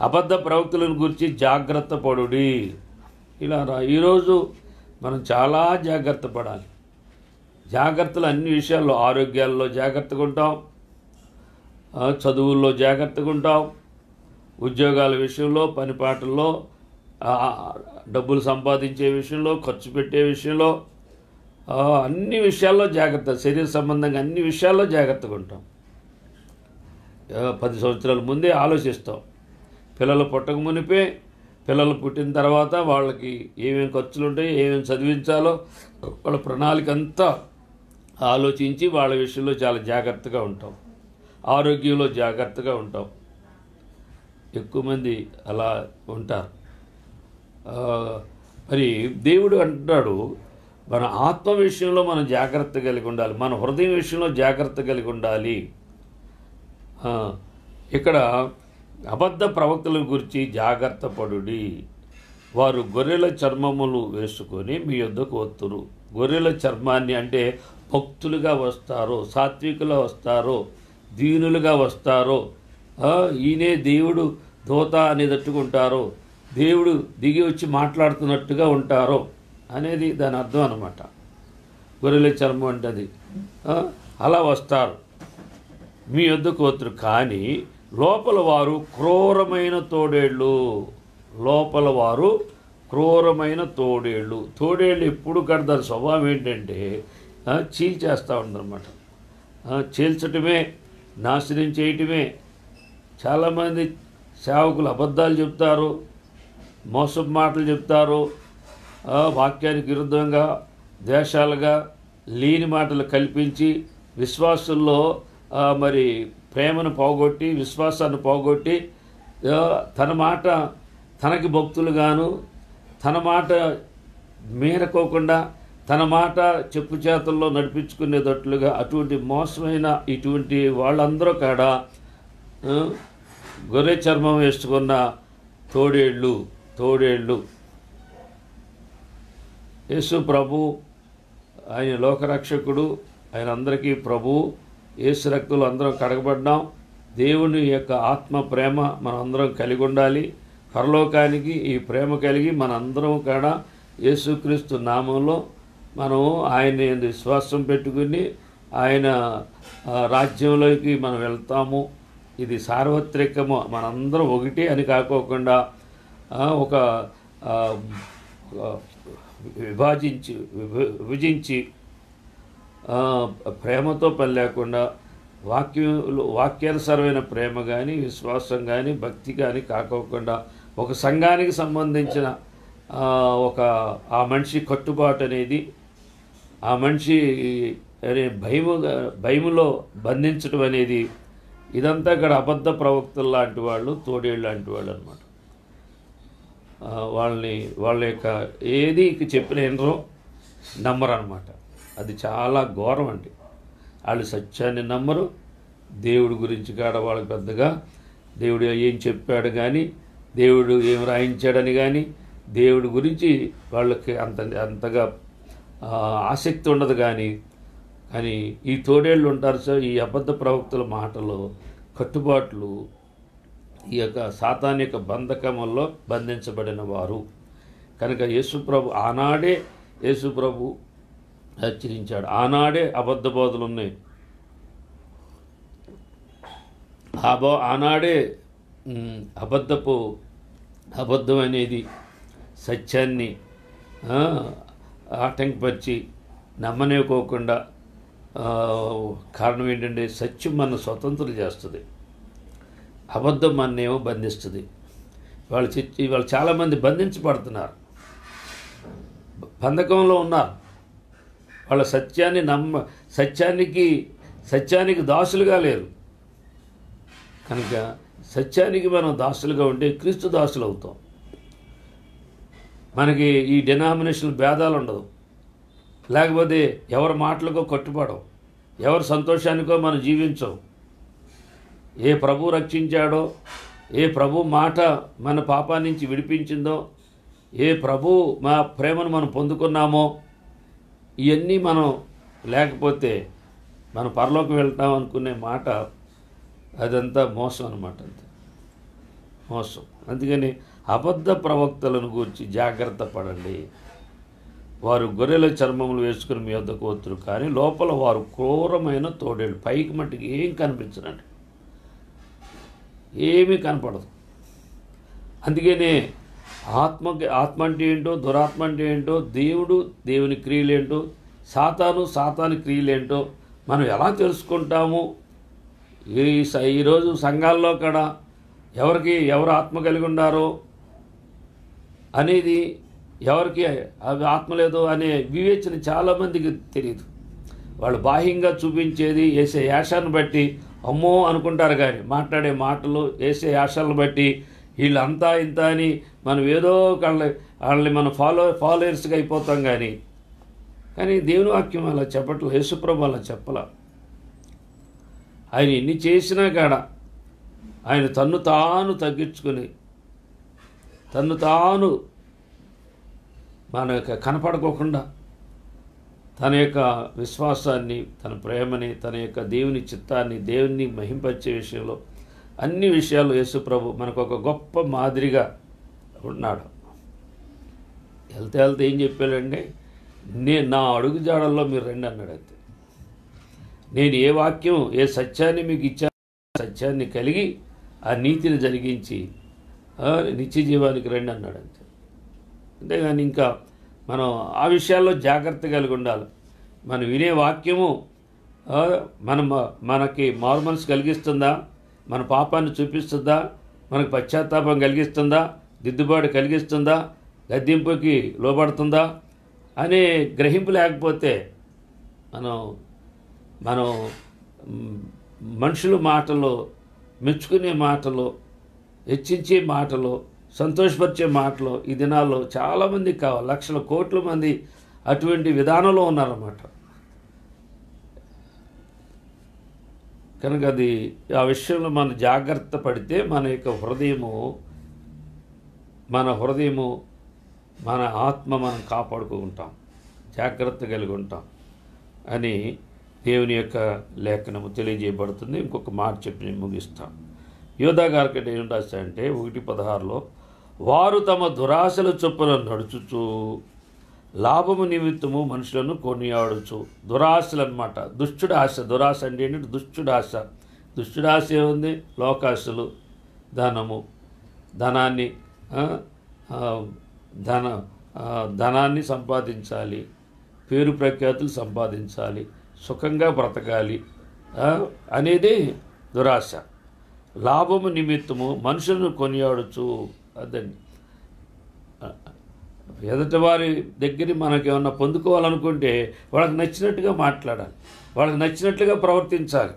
అబద్ధ ప్రవక్తలను గురించి జాగ్రత్త పడుడి. ఇలా ఈరోజు మనం చాలా జాగ్రత్త పడాలి. జాగ్రత్తలు అన్ని విషయాల్లో, ఆరోగ్యాల్లో జాగ్రత్తగా ఉంటాం, చదువుల్లో జాగ్రత్తగా ఉంటాం, ఉద్యోగాల విషయంలో, పనిపాటల్లో, డబ్బులు సంపాదించే విషయంలో, ఖర్చు పెట్టే విషయంలో, అన్ని విషయాల్లో జాగ్రత్త, శరీర సంబంధంగా అన్ని విషయాల్లో జాగ్రత్తగా ఉంటాం. 10 సంవత్సరాల ముందే ఆలోచిస్తాం. పిల్లలు పుట్టక మునిపే, పిల్లలు పుట్టిన తర్వాత వాళ్ళకి ఏమేమి ఖర్చులు ఉంటాయి, ఏమేమి చదివించాలో వాళ్ళ ప్రణాళిక అంతా ఆలోచించి వాళ్ళ విషయంలో చాలా జాగ్రత్తగా ఉంటాం. ఆరోగ్యంలో జాగ్రత్తగా ఉంటాం. ఎక్కువ మంది అలా ఉంటారు. మరి దేవుడు అంటున్నాడు, మన ఆత్మ విషయంలో మనం జాగ్రత్త కలిగి ఉండాలి, మన హృదయం విషయంలో జాగ్రత్త కలిగి ఉండాలి. ఇక్కడ అబద్ధ ప్రవక్తల గురించి జాగ్రత్త పడుడి. వారు గొర్రెల చర్మములు వేసుకొని మీ యొద్దకు వస్తురు. గొర్రెల చర్మాన్ని అంటే భక్తులుగా వస్తారో, సాత్వికులుగా వస్తారో, దీనులుగా వస్తారో, ఈయనే దేవుడు దోత అనేటట్టుగా ఉంటారో, దేవుడు దిగి వచ్చి మాట్లాడుతున్నట్టుగా ఉంటారో అనేది దాని అర్థం అన్నమాట. గొర్రెల చర్మం అంటే అది అలా వస్తారు, మీ యొద్దకు వస్తురు. కానీ లోపల వారు క్రూరమైన తోడేళ్ళు. లోపల వారు క్రూరమైన తోడేళ్ళు. తోడేళ్ళు ఎప్పుడు కడతారు. స్వభావం ఏంటంటే చీల్చేస్తూ ఉందన్నమాట. చీల్చటమే, నాశనం చేయటమే. చాలామంది సేవకులు అబద్ధాలు చెప్తారు, మోసపు మాటలు చెప్తారు, వాక్యానికి విరుద్ధంగా ద్వేషాలుగా లేని మాటలు కల్పించి విశ్వాసుల్లో మరి ప్రేమను పోగొట్టి, విశ్వాసాన్ని పోగొట్టి, తన మాట తనకి భక్తులుగాను, తన మాట మేరకోకుండా తన మాట చెప్పు చేతుల్లో నడిపించుకునేటట్లుగా అటువంటి మోసమైన ఇటువంటి వాళ్ళందరూ కాడ గొర్రె చర్మం వేసుకున్న తోడేళ్ళు. యేసు ప్రభు ఆయన లోకరక్షకుడు, ఆయన అందరికీ ప్రభు. యేసు రక్తులు అందరం కడగబడ్డాం. దేవుని యొక్క ఆత్మ ప్రేమ మనందరం కలిగి ఉండాలి. పరలోకానికి ఈ ప్రేమ కలిగి మనందరం కాడ యేసుక్రీస్తు నామంలో మనం ఆయన విశ్వాసం పెట్టుకుని ఆయన రాజ్యంలోకి మనం వెళ్తాము. ఇది సార్వత్రికము, మనందరం ఒకటి అని కాకోకుండా ఒక విభజించి ప్రేమతో పని లేకుండా వాక్యానుసారమైన ప్రేమ కానీ, విశ్వాసం కానీ, భక్తి కానీ కాకోకుండా ఒక సంఘానికి సంబంధించిన ఆ మనిషి కట్టుబాటు అనేది, ఆ మనిషి భయములో బంధించడం అనేది, ఇదంతా ఇక్కడ అబద్ధ ప్రవక్తలు లాంటి వాళ్ళు, తోడేళ్ళు లాంటి వాళ్ళు అనమాట. వాళ్ళ యొక్క ఏది చెప్పిన ఎన్నరో నమ్మరు అనమాట. అది చాలా ఘోరం అండి. వాళ్ళు సత్యాన్ని నమ్మరు. దేవుడి గురించి కాడ వాళ్ళకి పెద్దగా దేవుడు ఏం చెప్పాడు కానీ, దేవుడు ఏం రాయించాడని కానీ, దేవుడి గురించి వాళ్ళకి అంతగా ఆసక్తి ఉండదు. కానీ ఈ తోడేళ్ళు ఉంటారు సార్, ఈ అబద్ధ ప్రవక్తల మాటలు, కట్టుబాట్లు, ఈ యొక్క సాతాన్ యొక్క బంధకముల్లో బంధించబడిన వారు కనుక యేసుప్రభు ఆనాడే హెచ్చరించాడు. ఆనాడే అబద్ధ బోధలు ఉన్నాయి. ఆనాడే అబద్ధం అనేది సత్యాన్ని ఆటంకపరిచి నమ్మనేకోకుండా కారణం ఏంటంటే సత్యం మన స్వతంత్రం చేస్తుంది, అబద్ధం మన్నేమో బంధిస్తుంది. వాళ్ళు చాలామంది బంధించబడుతున్నారు, బంధకంలో ఉన్నారు. వాళ్ళ సత్యానికి దాసులుగా లేరు. కనుక సత్యానికి మనం దాసులుగా ఉంటే క్రీస్తు దాసులు అవుతాం. మనకి ఈ డినామినేషన్ భేదాలు ఉండదు. లేకపోతే ఎవరి మాటలకో కట్టుబడం, ఎవరి సంతోషానికో మనం జీవించం. ఏ ప్రభు రక్షించాడో, ఏ ప్రభు మాట మన పాపాన్ని నుంచి విడిపించిందో, ఏ ప్రభు మా ప్రేమను మనం పొందుకున్నామో, ఇవన్నీ మనం లేకపోతే మనం పరలోకి వెళ్తాం అనుకునే మాట అదంతా మోసం అన్నమాట. అంతే మోసం. అందుకని అబద్ధ ప్రవక్తలను గురించి జాగ్రత్త పడండి. వారు గొర్రెల చర్మములు వేసుకుని మీ వద్దకు వస్తురు, కానీ లోపల వారు క్రూరమైన తోడేళ్ళు. పైకి మట్టికి ఏం కనిపించరండి, ఏమీ కనపడదు. అందుకనే ఆత్మ అంటే ఏంటో, దురాత్మ అంటే ఏంటో, దేవుని క్రియలేంటో, సాతాను క్రియలేంటో మనం ఎలా తెలుసుకుంటాము? ఈరోజు సంఘాల్లో కూడా ఎవరు ఆత్మ కలిగి ఉన్నారో అనేది, ఎవరికి అవి ఆత్మ లేదో అనే వివేచన చాలామందికి తెలియదు. వాళ్ళు బాహ్యంగా చూపించేది వేసే యాషాన్ని బట్టి అమ్మో అనుకుంటారు. కానీ మాట్లాడే మాటలు, వేసే యాషాలను బట్టి వీళ్ళంతా ఇంత అని మనం ఏదో వాళ్ళని మనం ఫాలోయర్స్గా అయిపోతాం. కానీ దేవుని వాక్యం అలా చెప్పట్లేదు, యేసుప్రభు అలా చెప్పలా. ఆయన ఎన్ని చేసినా కాడ ఆయన తన్ను తాను తగ్గించుకుని తన్ను తాను మన యొక్క కనపడుకోకుండా తన యొక్క విశ్వాసాన్ని, తన ప్రేమని, తన యొక్క దేవుని చిత్తాన్ని, దేవుని మహింపరిచే విషయంలో అన్ని విషయాల్లో యేసు ప్రభు మనకు ఒక గొప్ప మాదిరిగా ఉన్నాడు. వెళ్తే ఏం చెప్పాడండి, నా అడుగు జాడల్లో మీరు రండి అన్నాడు. అంతే. నేను ఏ వాక్యం, ఏ సత్యాన్ని మీకు ఇచ్చాను, సత్యాన్ని కలిగి ఆ నీతిని జరిగించి నిత్య జీవానికి రండి అన్నాడు. అంతే. అంతేగాని ఇంకా మనం ఆ విషయాల్లో జాగ్రత్త కలిగి ఉండాలి. మనం వినే వాక్యము మనకి మారు మనసు కలిగిస్తుందా, మన పాపాన్ని చూపిస్తుందా, మనకు పశ్చాత్తాపం కలిగిస్తుందా, దిద్దుబాటు కలిగిస్తుందా, గద్దింపుకి లోబడుతుందా అనే గ్రహింపు లేకపోతే మనం మనుషుల మాటలు, మెచ్చుకునే మాటలు, హెచ్చించే మాటలు, సంతోషపరిచే మాటలు ఈ దినాల్లో చాలామందికి కావాలి. లక్షల కోట్ల మంది అటువంటి విధానంలో ఉన్నారన్నమాట. కనుక ఆ విషయంలో మనం జాగ్రత్త పడితే మన యొక్క హృదయము మన ఆత్మ మనం కాపాడుకుంటాం, జాగ్రత్త కలిగి ఉంటాం అని దేవుని యొక్క లేఖనము తెలియజేయబడుతుంది. ఇంకొక మాట చెప్పి నేను ముగిస్తాం. యోధా గారికి ఏం రాశాడంటే 1:16లో, వారు తమ దురాశల చొప్పున నడుచుచు లాభము నిమిత్తము మనుషులను కొనియాడుచు. దురాశలు అన్నమాట. దుష్టుడు ఆశ. దురాశ అంటే ఏంటంటే దుష్టుడు ఆశ. దుష్టుడు ఆశ ఏముంది? లోకాశలు, ధనాన్ని సంపాదించాలి, పేరు ప్రఖ్యాతులు సంపాదించాలి, సుఖంగా బ్రతకాలి అనేది దురాశ. లాభము నిమిత్తము మనుషులను కొనియాడుచు. అదండి. ఎదుటి వారి దగ్గర మనకి ఏమన్నా పొందుకోవాలనుకుంటే వాళ్ళకి నచ్చినట్టుగా మాట్లాడాలి, వాళ్ళకి నచ్చినట్లుగా ప్రవర్తించాలి.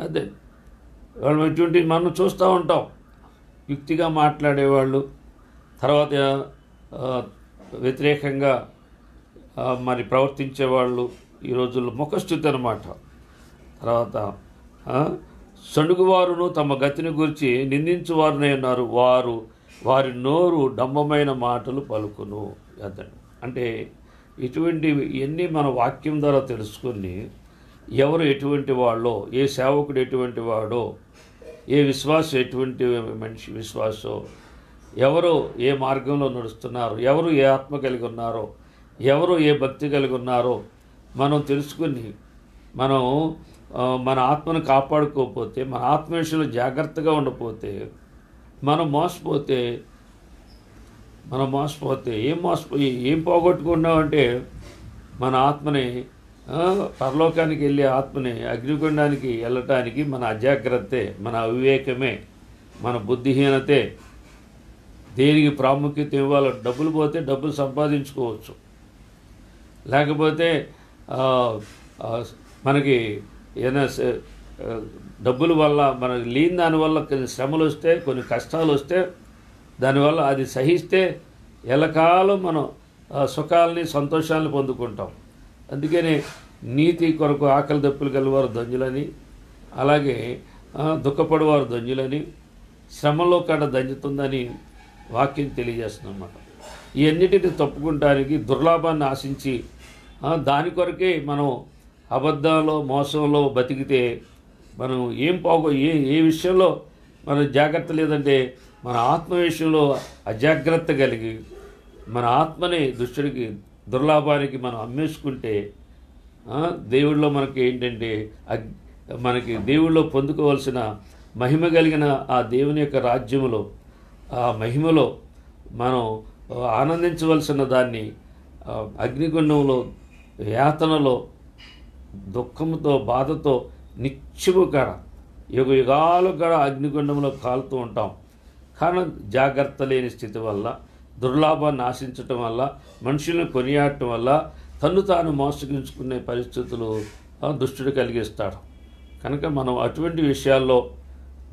అదే వాళ్ళు ఇటువంటి మనం చూస్తూ ఉంటాం. యుక్తిగా మాట్లాడేవాళ్ళు, తర్వాత వ్యతిరేకంగా మరి ప్రవర్తించేవాళ్ళు ఈ రోజుల్లో ముఖస్థుతి అన్నమాట. తర్వాత సణుగువారును తమ గతిని గురించి నిందించువారునే ఉన్నారు, వారి నోరు డంబమైన మాటలు పలుకును. అంటే ఇటువంటివి ఇవన్నీ మన వాక్యం ద్వారా తెలుసుకుని ఎవరు ఎటువంటి వాళ్ళో, ఏ సేవకుడు ఎటువంటి వాడో, ఏ విశ్వాసం ఎటువంటి మనిషి విశ్వాసో, ఎవరు ఏ మార్గంలో నడుస్తున్నారు, ఎవరు ఏ ఆత్మ కలిగి ఉన్నారో, ఎవరు ఏ భక్తి కలిగి ఉన్నారో మనం తెలుసుకుని మనం మన ఆత్మను కాపాడుకోకపోతే, మన ఆత్మ విషయంలో జాగ్రత్తగా ఉండకపోతే, మనం మోసపోతే ఏం పోగొట్టుకున్నామంటే మన ఆత్మని, పరలోకానికి వెళ్ళే ఆత్మని అగ్నిగుండానికి వెళ్ళటానికి మన అజాగ్రత్తే, మన అవివేకమే, మన బుద్ధిహీనతే. దేనికి ప్రాముఖ్యత ఇవ్వాలో, డబ్బులు పోతే డబ్బులు సంపాదించుకోవచ్చు, లేకపోతే మనకి ఏదైనా డబ్బుల వల్ల మనకి లేని దానివల్ల కొన్ని శ్రమలు వస్తే, కొన్ని కష్టాలు వస్తే దానివల్ల అది సహిస్తే ఎల్లకాలం మనం సుఖాలని, సంతోషాలను పొందుకుంటాం. అందుకని నీతి కొరకు ఆకలి దప్పులు కలివారు ధన్యులని, అలాగే దుఃఖపడేవారు ధన్యులని, శ్రమలో కాడ ధన్యతుందని వాక్యం తెలియజేస్తుందన్నమాట. ఇవన్నిటిని తప్పుకుంటానికి దుర్లాభాన్ని ఆశించి దాని కొరకే మనం అబద్ధాల్లో, మోసంలో బతికితే మనం ఏ విషయంలో మన జాగ్రత్త లేదంటే మన ఆత్మ విషయంలో అజాగ్రత్త కలిగి మన ఆత్మని దుష్టుడికి, దుర్లాభానికి మనం అమ్మేసుకుంటే దేవుళ్ళో మనకి ఏంటంటే మనకి దేవుళ్ళో పొందుకోవాల్సిన మహిమ కలిగిన ఆ దేవుని యొక్క రాజ్యములో, ఆ మహిమలో మనం ఆనందించవలసిన దాన్ని అగ్నిగుండంలో, యాతనలో, దుఃఖంతో, బాధతో నిత్యము కాడ యుగాలు కాడ అగ్నిగుండంలో కాలుతూ ఉంటాం. కానీ జాగ్రత్త లేని స్థితి వల్ల, దుర్లాభాన్ని ఆశించటం వల్ల, మనుషులను కొనియాడటం వల్ల తన్ను తాను మోసగించుకునే పరిస్థితులు దుష్టుడు కలిగిస్తాడు. కనుక మనం అటువంటి విషయాల్లో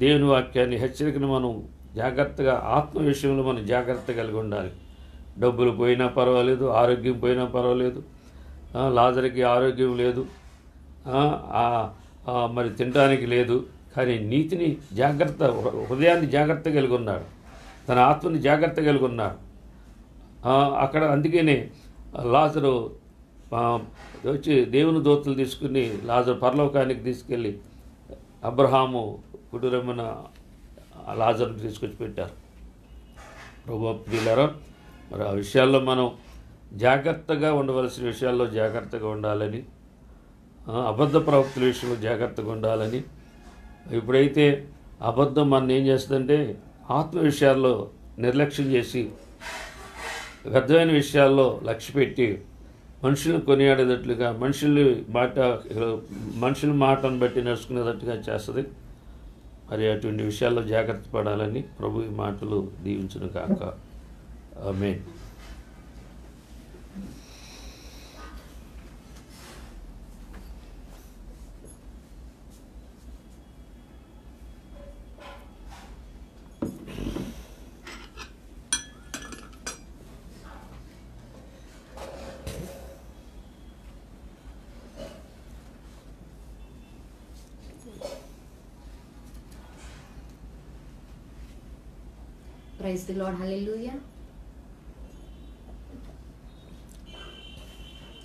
దేవుని వాక్యాన్ని, హెచ్చరికను మనం జాగ్రత్తగా, ఆత్మ విషయంలో మనం జాగ్రత్త కలిగి ఉండాలి. డబ్బులు పోయినా పర్వాలేదు, ఆరోగ్యం పోయినా పర్వాలేదు. లాజరుకి ఆరోగ్యం లేదు, మరి తినడానికి లేదు. కానీ నీతిని జాగ్రత్త, హృదయాన్ని జాగ్రత్త కలిగి ఉన్నాడు, తన ఆత్మని జాగ్రత్త కలిగి ఉన్నాడు. అక్కడ అందుకనే లాజరు వచ్చి దేవుని దూతలు తీసుకుని లాజరు పరలోకానికి తీసుకెళ్ళి అబ్రహాము కుటుంబన లాజరుని తీసుకొచ్చి పెట్టారు. ప్రభు ప్రియులారా, మరి ఆ విషయాల్లో మనం జాగ్రత్తగా ఉండవలసిన విషయాల్లో జాగ్రత్తగా ఉండాలని, అబద్ధ ప్రవక్తుల విషయంలో జాగ్రత్తగా ఉండాలని. ఇప్పుడైతే అబద్ధం మన ఏం చేస్తుందంటే ఆత్మ విషయాల్లో నిర్లక్ష్యం చేసి వ్యర్థమైన విషయాల్లో లక్ష్య పెట్టి మనుషులను కొనియాడేటట్లుగా మనుషుల మాటను బట్టి నడుచుకునేటట్టుగా చేస్తుంది. మరి అటువంటి విషయాల్లో జాగ్రత్త పడాలని ప్రభు ఈ మాటలు దీవించును కాక. ఆమేన్. Praise the Lord. Hallelujah.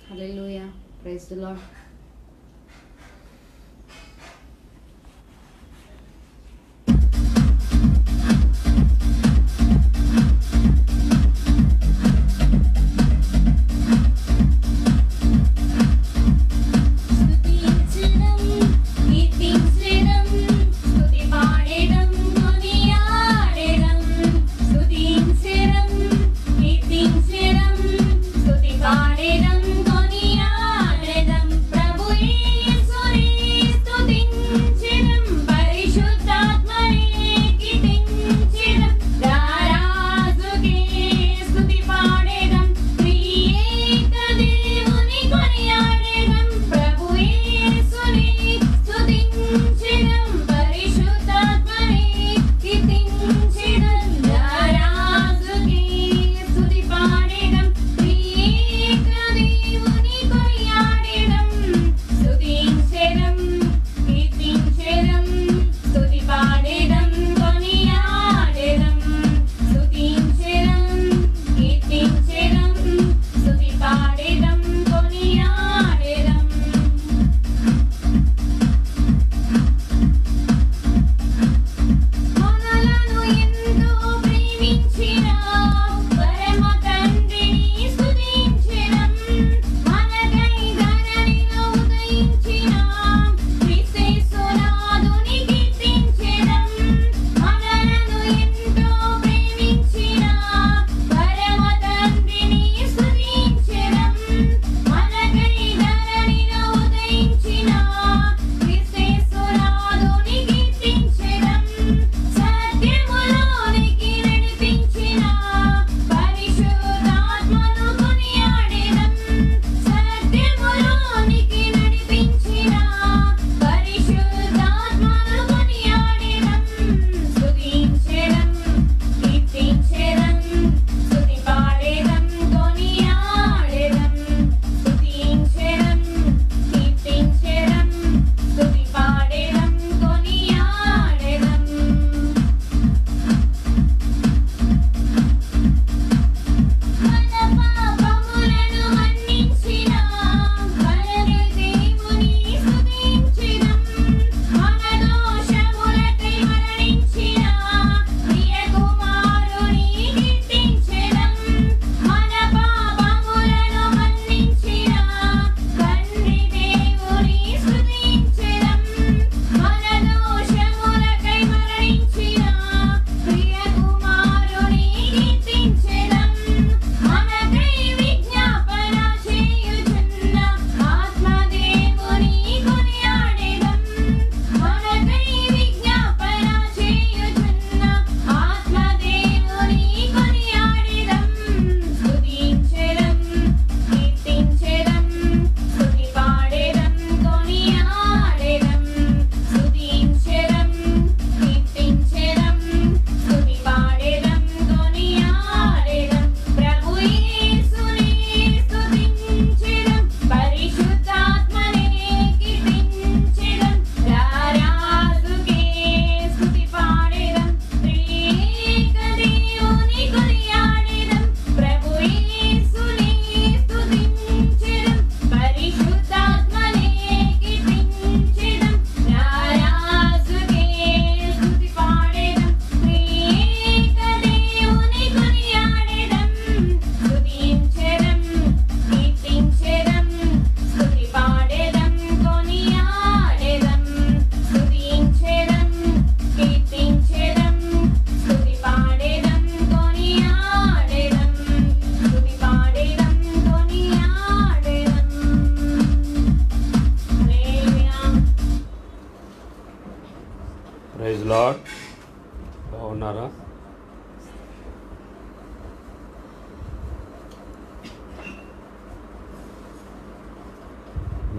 Hallelujah. Praise the Lord. Ram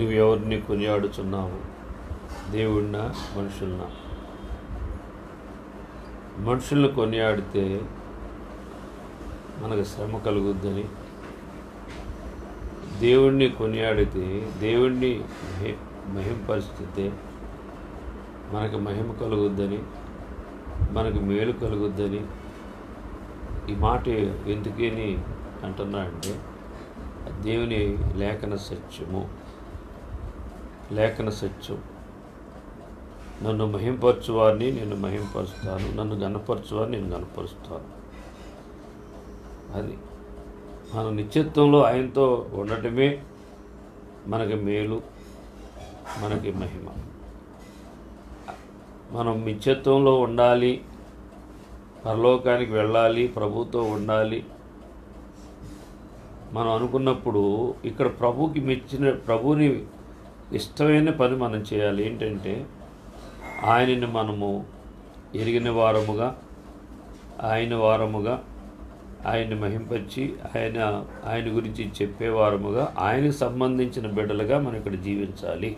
నువ్వు ఎవరిని కొనియాడుచున్నావు? దేవుడినా, మనుషులనా? మనుషులను కొనియాడితే మనకు శ్రమ కలుగుద్దని, దేవుణ్ణి కొనియాడితే, దేవుణ్ణి మహింపరిస్తే మనకు మహిమ కలుగుద్దని, మనకు మేలు కలుగుద్దని ఈ మాట ఎందుకని అంటున్నా అంటే దేవుని లేఖన సత్యము. లేఖన సత్యం. నన్ను మహింపరచువారిని నేను మహింపరుస్తాను, నన్ను గణపరచువారిని నేను గణపరుస్తాను. అది మన నిత్యత్వంలో ఆయనతో ఉండటమే మనకి మేలు, మనకి మహిమ. మనం నిత్యత్వంలో ఉండాలి, పరలోకానికి వెళ్ళాలి, ప్రభుతో ఉండాలి మనం అనుకున్నప్పుడు ఇక్కడ ప్రభుని ఇష్టమైన పని మనం చేయాలి. ఏంటంటే ఆయనని మనము ఎరిగిన వారముగా, ఆయన్ని మహింపరిచి ఆయన గురించి చెప్పేవారముగా, ఆయనకు సంబంధించిన బిడ్డలుగా మనం ఇక్కడ జీవించాలి.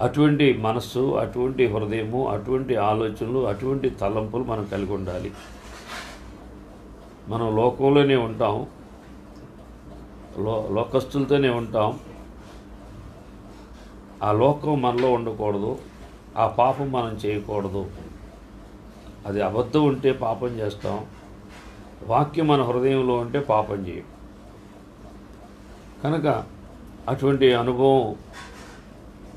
అటువంటి మనస్సు, అటువంటి హృదయము, అటువంటి ఆలోచనలు, అటువంటి తలంపులు మనం కలిగి ఉండాలి. మనం లోకంలోనే ఉంటాం, లోకస్తులతోనే ఉంటాం. ఆ లోకం మనలో ఉండకూడదు, ఆ పాపం మనం చేయకూడదు. అది అబద్ధం ఉంటే పాపం చేస్తాం, వాక్యం మన హృదయంలో ఉంటే పాపం చేయం. కనుక అటువంటి అనుభవం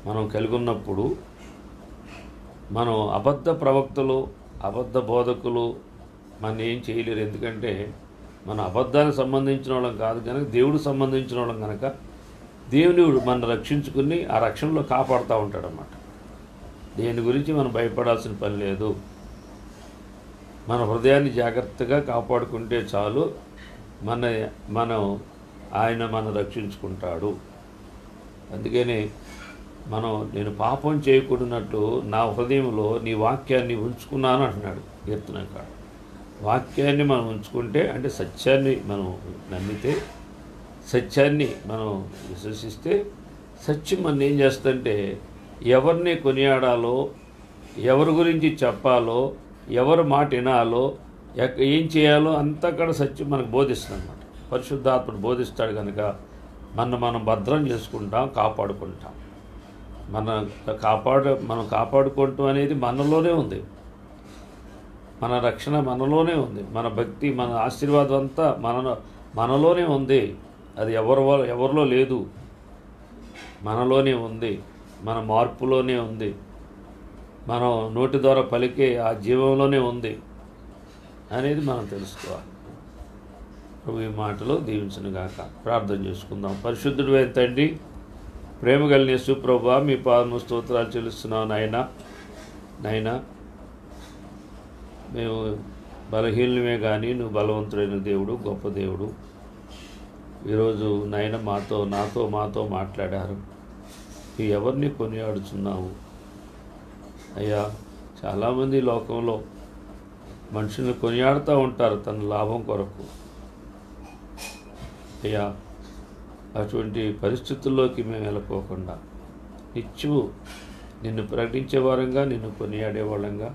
మనం కలిగి ఉన్నప్పుడు మనం అబద్ధ ప్రవక్తలు, అబద్ధ బోధకులు మన ఏం చేయలేరు. ఎందుకంటే మన అబద్ధానికి సంబంధించిన వాళ్ళం కాదు కనుక, దేవుడికి సంబంధించిన వాళ్ళం కనుక దేవుడు మనం రక్షించుకుని ఆ రక్షణలో కాపాడుతూ ఉంటాడన్నమాట. దేని గురించి మనం భయపడాల్సిన పని లేదు. మన హృదయాన్ని జాగ్రత్తగా కాపాడుకుంటే చాలు, ఆయన మనం రక్షించుకుంటాడు. అందుకని నేను పాపం చేయకూడనట్లు నా హృదయంలో నీ వాక్యాన్ని ఉంచుకున్నాను అంటున్నాడు కీర్తనకారుడు. వాక్యాన్ని మనం ఉంచుకుంటే అంటే సత్యాన్ని మనం నమ్మితే, సత్యాన్ని మనం విశ్వసిస్తే, సత్యం మనం ఏం చేస్తుంటే ఎవరిని కొనియాడాలో, ఎవరి గురించి చెప్పాలో, ఎవరి మాట వినాలో, ఏం చేయాలో అంతా కూడా సత్యం మనకు బోధిస్తుంది అన్నమాట. పరిశుద్ధాత్ముడు బోధిస్తాడు కనుక మనం భద్రం చేసుకుంటాం, కాపాడుకుంటాం. మనం కాపాడుకోవటం అనేది మనలోనే ఉంది. మన రక్షణ మనలోనే ఉంది. మన భక్తి, మన ఆశీర్వాదం అంతా మనలోనే ఉంది. అది ఎవరిలో లేదు, మనలోనే ఉంది. మన మార్పులోనే ఉంది. మనం నోటి ద్వారా పలికే ఆ జీవంలోనే ఉంది అనేది మనం తెలుసుకోవాలి. ప్రభు ఈ మాటలో దీవించునుగాక. ప్రార్థన చేసుకుందాం. పరిశుద్ధుడైన తండ్రి, ప్రేమ కలిగిన యేసు ప్రభువా, మీ పాదము స్తోత్రాలు చెల్లిస్తున్నాం నాయనా. మేము బలహీనమే కానీ నువ్వు బలవంతుడైన దేవుడు, గొప్ప దేవుడు. ఈరోజు నాయన మాతో మాట్లాడారు. ఎవరిని కొనియాడుచున్నావు అయ్యా? చాలామంది లోకంలో మనుషుల్ని కొనియాడుతూ ఉంటారు తన లాభం కొరకు. అయ్యా, అటువంటి పరిస్థితుల్లోకి మేము వెళ్ళకోకుండా నిత్యము నిన్ను ప్రకటించే వారంగా, నిన్ను కొనియాడే వాళ్ళంగా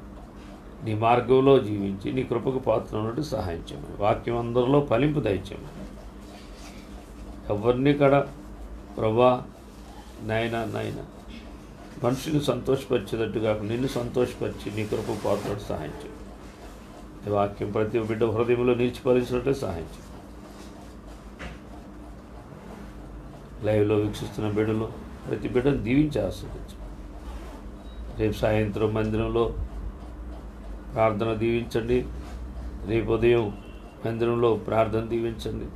నీ మార్గంలో జీవించి నీ కృపకు పాత్ర ఉన్నట్టు సహాయం చేయమని, వాక్యం అందరిలో ఫలింపు దయచేయమని, ఎవరిని కూడా ప్రభా నాయన మనుషుని సంతోషపరిచేటట్టుగా నిన్ను సంతోషపరిచి నీ కృపకు పాత్రను సహాయం చేయి. ఈ వాక్యం ప్రతి బిడ్డ హృదయంలో నిలిచిపరిచినట్టే సహాయం చేయి. లైవ్లో వీక్షిస్తున్న బిడ్డలు ప్రతి బిడ్డను దీవించి ఆస్వాదించు. రేపు సాయంత్రం మందిరంలో ప్రార్థన దీవించండి. రేపు ఉదయం మందిరంలో ప్రార్థన దీవించండి.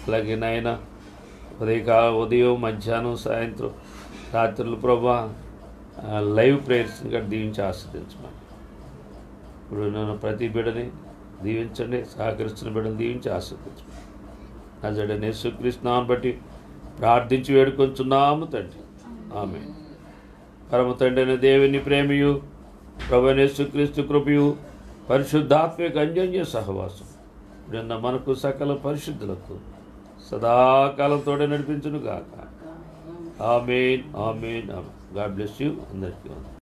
అలాగే నాయన ఉదయం, మధ్యాహ్నం, సాయంత్రం, రాత్రులు ప్రభా లైవ్ ప్రేయర్స్ని కూడా దీవించి ఆస్వాదించమని. ఇప్పుడు నన్ను ప్రతి బిడ్డని దీవించండి. సహకరిస్తున్న బిడ్డను దీవించి ఆస్వాదించమని నా జడని యేసుక్రీస్తు నామమును బట్టి ప్రార్థించి వేడుకొంచున్నాము తండ్రి. ఆమేన్. పరమ తండ్రి అయిన దేవుని ప్రేమయు, ప్రభువైన యేసుక్రీస్తు కృపయు, పరిశుద్ధాత్మిక అన్యోన్య సహవాసం ఇప్పుడున్న మనకు సకల పరిశుద్ధులకు సదాకాలం తోడే నడిపించును గాక. ఆమేన్ ఆమేన్ ఆమేన్. గాడ్ బ్లెస్ యూ అందరికీ.